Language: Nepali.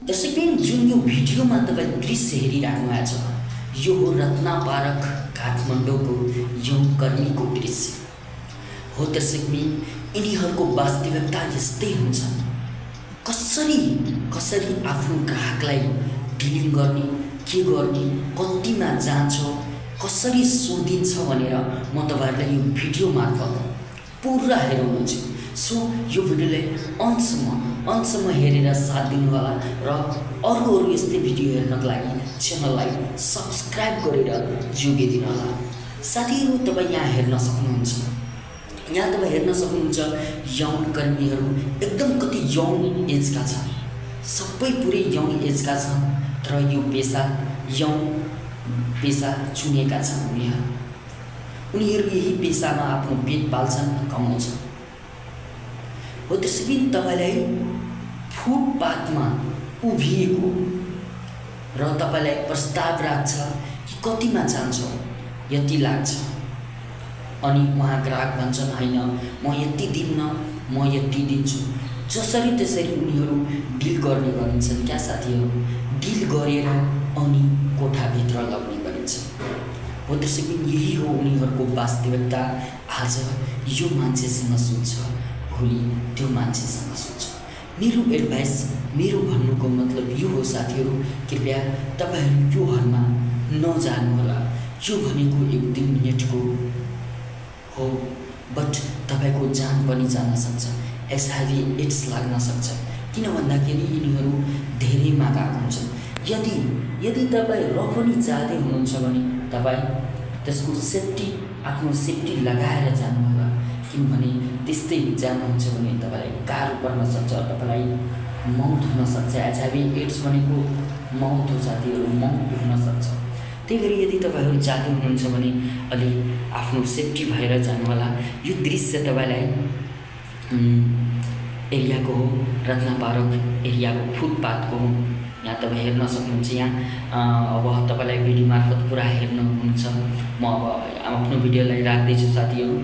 दर्शकबिन जुन यो भिडियोमा तपाईँ दृश्य हेरिराख्नु भएको छ यो हो रत्ना पार्क काठमाडौँको यौनकर्मीको दृश्य हो। दर्शकबिन यिनीहरूको वास्तविकता यस्तै हुन्छ। कसरी आफ्नो ग्राहकलाई डिलिङ गर्ने, के गर्ने, कतिमा जान्छ, कसरी सोधिन्छ भनेर म तपाईहरुलाई यो भिडियो मार्फत पुरा हेराउनुहुन्छ। सो यो भिडियोलाई अन्तसम्म हेरेर साथ दिनुहोला र अरु यस्तै भिडियो हेर्नको लागि च्यानललाई सब्स्क्राइब गरेर जोडिदिनु होला। साथीहरु, तपाई यहाँ हेर्न सक्नुहुन्छ, यौनकर्मीहरू एकदम कति यौन एजका छन्, सबै पुरै यौन एजका छन्, तर यो यौन पेशा चुनेका छन्। उनीहरू यही पेशामा आफ्नो पेट पाल्छन्, कमाउँछन्। हो त्यसैबिन तपाईलाई फुटपाथमा उभिएको र तपाईलाई प्रस्ताव राख्छ कि कतिमा जान्छ, यति लाग्छ, अनि उहाँ ग्राहक भन्छन् हैन म यति दिन्न, म यति दिन्छु। जसरी त्यसरी उनीहरू डिल गर्ने गरिन्छन् क्या साथीहरू, डिल गरेर अनि कोठाभित्र लग्ने गरिन्छ। हो त्यसैबिन यही हो उनीहरूको वास्तविकता। आज यो मान्छेसँग सुन्छ, भोलि त्यो मान्छेसँग सुन्छ। मेरो एडभाइस, मेरो भन्नुको मतलब यो हो साथीहरू, कृपया तपाईहरु यो हदमा नजानु होला। यो भनेको 1-2 मिनेटको हो, बट तपाईको जान पनि जान सक्छ, एचआईभी एड्स लाग्न सक्छ। किन भन्दाखेरि यिनीहरू धेरैमा गएको हुन्छन्। यदि तपाईँ र पनि जाँदै हुनुहुन्छ भने तपाईँ त्यसको आफ्नो सेफ्टी लगाएर जानु होला। किनभने त्यस्तै जानुहुन्छ भने तपाईलाई गाह्रो पर्न सक्छ, तपाईलाई मौत हुन सक्छ। एचआईभी एड्स भनेको मौत हो साथीहरू, मौत हुन सक्छ। त्यही गरी यदि तपाईहरु जाँदै हुनुहुन्छ भने अलि आफ्नो सेफ्टी भएर जानु होला। यो दृश्य तपाईलाई एरियाको हो, रत्ना पार्क एरियाको फुटपाथको हो। यहाँ तपाईँ हेर्न सक्नुहुन्छ। यहाँ अब तपाईलाई भिडियो मार्फत पुरा हेर्नुहुन्छ। म अब आफ्नो भिडियोलाई राख्दैछु साथीहरू।